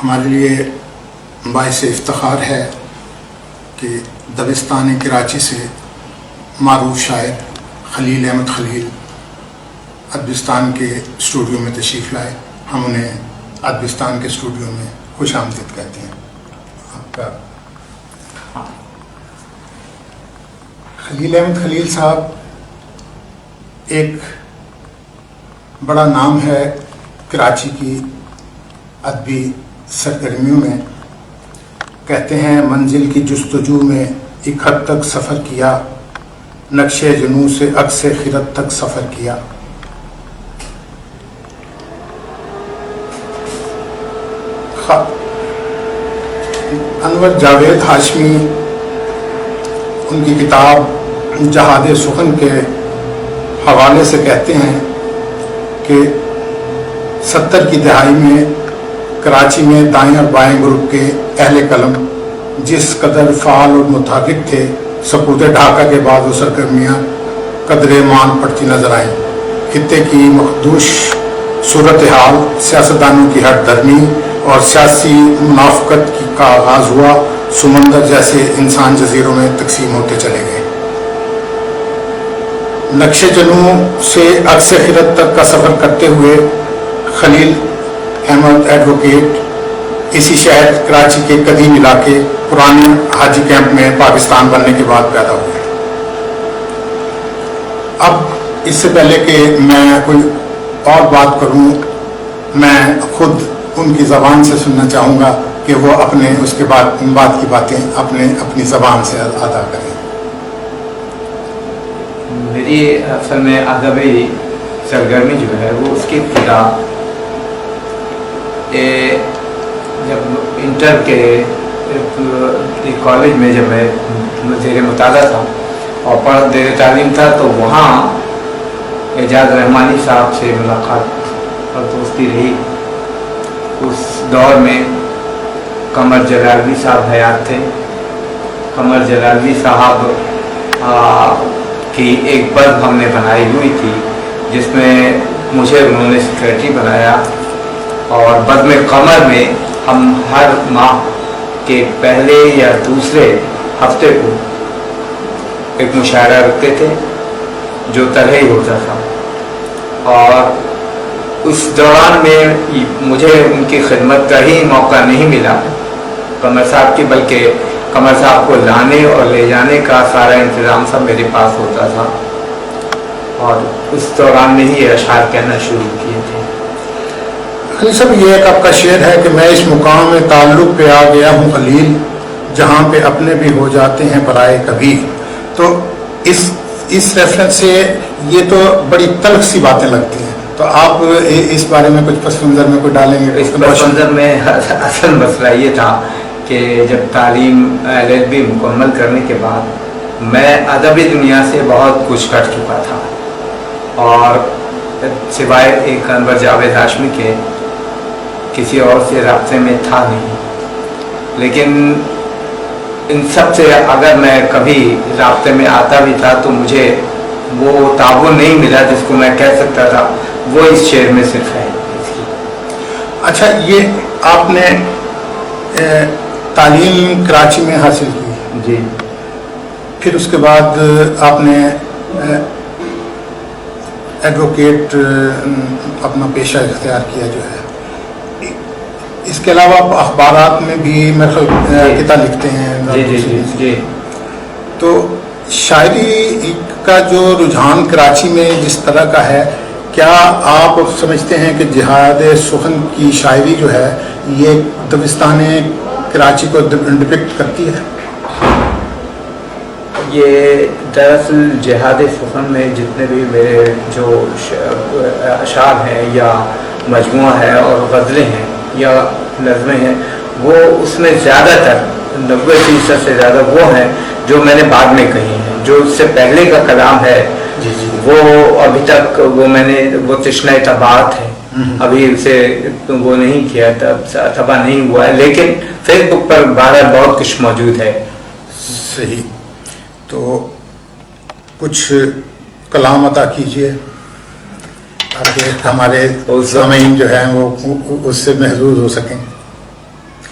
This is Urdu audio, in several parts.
ہمارے لیے باعث افتخار ہے کہ دبستان کراچی سے معروف شاعر خلیل احمد خلیل ادبستان کے اسٹوڈیو میں تشریف لائے. ہم انہیں ادبستان کے اسٹوڈیو میں خوش آمدید کہتے ہیں. آپ کا خلیل احمد خلیل صاحب ایک بڑا نام ہے کراچی کی ادبی سرگرمیوں میں. کہتے ہیں منزل کی جستجو میں ایک حد تک سفر کیا، نقش جنوں سے عکس خرد تک سفر کیا. انور جاوید ہاشمی ان کی کتاب جہاد سخن کے حوالے سے کہتے ہیں کہ 70 کی دہائی میں کراچی میں دائیں اور بائیں گروپ کے اہل قلم جس قدر فعال اور متحرک تھے، سقوط ڈھاکہ کے بعد وہ سرگرمیاں قدرے مان پڑتی نظر آئیں. خطے کی مخدوش صورتحال، سیاستدانوں کی ہٹ دھرمی اور سیاسی منافقت کا آغاز ہوا. سمندر جیسے انسان جزیروں میں تقسیم ہوتے چلے گئے. نقش جنوں سے عکس خرد تک کا سفر کرتے ہوئے خلیل احمد ایڈوکیٹ اسی شہر کراچی کے قدیم علاقے پرانے حاجی کیمپ میں پاکستان بننے کے بعد پیدا ہوئے. اب اس سے پہلے کہ میں کوئی اور بات کروں، میں خود ان کی زبان سے سننا چاہوں گا کہ وہ اپنے اس کے بعد ان بات کی باتیں اپنی زبان سے ادا کریں. میری اصل میں ادبی سرگرمی جو ہے وہ اس کی ابتدا جب انٹر کے کالج میں جب میں زیر مطالعہ تھا اور پڑھ زیر تعلیم تھا تو وہاں اعجاز رحمانی صاحب سے ملاقات اور دوستی رہی. اس دور میں قمر جلالوی صاحب حیات تھے. قمر جلالوی صاحب کی ایک بزم ہم نے بنائی ہوئی تھی جس میں مجھے انہوں نے سیکریٹری بنایا، اور بزم قمر میں ہم ہر ماہ کے پہلے یا دوسرے ہفتے کو ایک مشاعرہ رکھتے تھے جو طرح ہوتا تھا. اور اس دوران میں مجھے ان کی خدمت کا ہی موقع نہیں ملا قمر صاحب کی، بلکہ قمر صاحب کو لانے اور لے جانے کا سارا انتظام سب میرے پاس ہوتا تھا، اور اس دوران میں ہی اشعار کہنا شروع کیے تھے. خلیل صاحب، یہ ایک آپ کا شعر ہے کہ میں اس مقام میں تعلق پہ آ گیا ہوں خلیل، جہاں پہ اپنے بھی ہو جاتے ہیں پرائے کبھی. تو اس ریفرنس سے یہ تو بڑی تلخ سی باتیں لگتی ہیں، تو آپ اس بارے میں کچھ پس منظر میں کوئی ڈالیں گے؟ اس پس منظر میں اصل مسئلہ یہ تھا کہ جب تعلیم LLB مکمل کرنے کے بعد میں ادبی دنیا سے بہت کچھ کر چکا تھا، اور سوائے ایک انور جاوید ہاشمی کے کسی اور سے رابطے میں تھا نہیں. لیکن ان سب سے اگر میں کبھی رابطے میں آتا بھی تھا تو مجھے وہ تعاون نہیں ملا جس کو میں کہہ سکتا تھا وہ اس شعر میں صرف ہے. اچھا، یہ آپ نے تعلیم کراچی میں حاصل کی؟ جی. پھر اس کے بعد آپ نے ایڈوکیٹ اپنا پیشہ اختیار کیا جو ہے. اس کے علاوہ آپ اخبارات میں بھی کتاب لکھتے ہیں. جی جی جی جی. تو شاعری کا جو رجحان کراچی میں جس طرح کا ہے، کیا آپ سمجھتے ہیں کہ جہاد سخن کی شاعری جو ہے یہ دبستان کراچی کو ڈپکٹ کرتی ہے؟ یہ دراصل جہاد سخن میں جتنے بھی میرے جو اشعار ہیں یا مجموعہ ہے اور غزلیں ہیں یا نظمیں ہیں، وہ اس میں زیادہ تر 90% سے زیادہ وہ ہیں جو میں نے بعد میں کہی ہیں. جو اس سے پہلے کا کلام ہے وہ ابھی تک میں نے وہ تشنہ طباعت ہے، ابھی اسے وہ نہیں کیا، طبع نہیں ہوا ہے، لیکن فیس بک پر بہرحال بہت کچھ موجود ہے. صحیح. تو کچھ کلام عطا کیجیے تاکہ ہمارے سامعین جو ہیں وہ اس سے محظوظ ہو سکیں.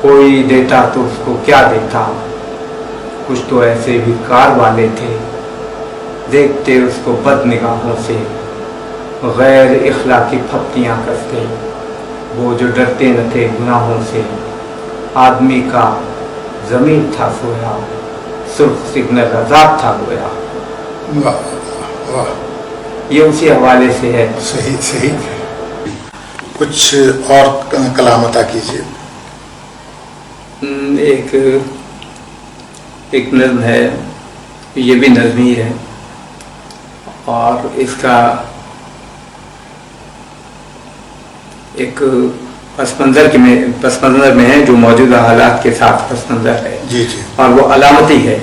کوئی دیتا تو اس کو کیا دیتا، کچھ تو ایسے بھی کار والے تھے دیکھتے اس کو بد نگاہوں سے، غیر اخلاقی پھپتیاں کرتے، وہ جو ڈرتے نہ تھے گناہوں سے۔ آدمی کا ضمیر تھا سویا، سرخ سگنل عذاب تھا گویا۔ واہ واہ، یہ اسی حوالے سے ہے۔ صحیح صحیح۔ کچھ اور کلام عطا کیجیے۔ ایک نظم ہے، یہ بھی نظم ہی ہے، اور اس کا ایک پس منظر میں ہے جو موجودہ حالات کے ساتھ پس منظر ہے، جی جی، اور وہ علامتی ہے۔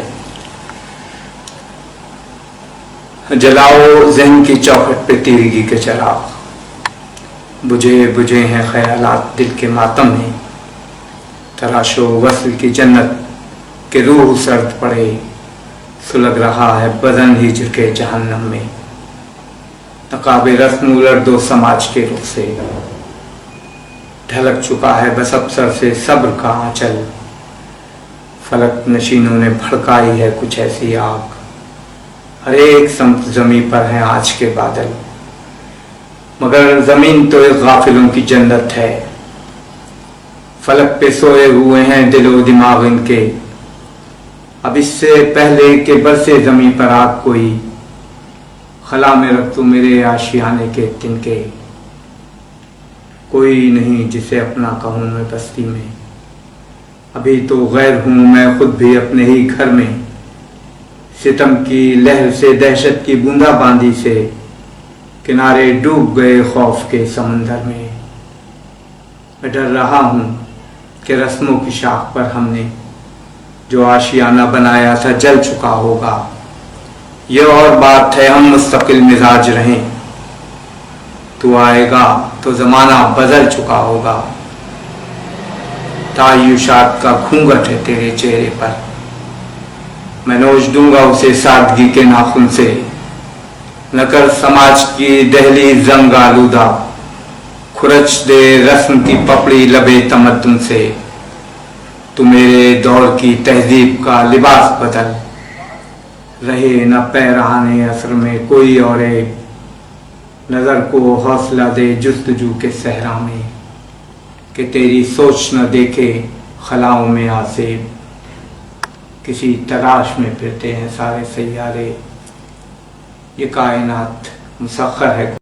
جلاؤ ذہن کی چوکھٹ پہ تیرگی کے چراغ، بجھے ہیں خیالات دل کے ماتم میں، تراشو وصل کی جنت کہ روح سرد پڑے، سلگ رہا ہے بدن ہی جھکے جہنم میں، نقاب رسم الٹ دو سماج کے رخ سے، ڈھلک چکا ہے بس ابصر سے صبر کا آنچل، فلک نشینوں نے بھڑکائی ہے کچھ ایسی آگ، ہر ایک سمت زمین پر ہیں آج کے بادل، مگر زمین تو ایک غافلوں کی جنت ہے، فلک پہ سوئے ہوئے ہیں دل و دماغ ان کے، اب اس سے پہلے کہ برسے زمین پر آگ کوئی، خلا میں رکھ تو میرے آشیانے کے تنکے، کوئی نہیں جسے اپنا کہوں میں بستی میں، ابھی تو غیر ہوں میں خود بھی اپنے ہی گھر میں، ستم کی لہر سے دہشت کی بوندا باندی سے، کنارے ڈوب گئے خوف کے سمندر میں، میں ڈر رہا ہوں کہ رسموں کی شاخ پر ہم نے جو آشیانہ بنایا تھا جل چکا ہوگا، یہ اور بات ہے ہم مستقل مزاج رہیں، تو آئے گا تو زمانہ بدل چکا ہوگا، تعیشات کا گھونگھٹ ہے تیرے چہرے پر، میں نوچ دوں گا اسے سادگی کے ناخن سے، نہ کر سماج کی دہلی زنگ آلودہ، کھرچ دے رسم کی پپڑی لبے تمدن سے، تو میرے دور کی تہذیب کا لباس بدل، رہے نہ پیرہانے عصر میں کوئی اور عیب، نظر کو حوصلہ دے جستجو کے صحرا میں، کہ تیری سوچ نہ دیکھے خلاؤں میں آسیب، کسی تلاش میں پھرتے ہیں سارے سیارے، یہ کائنات مسخر ہے۔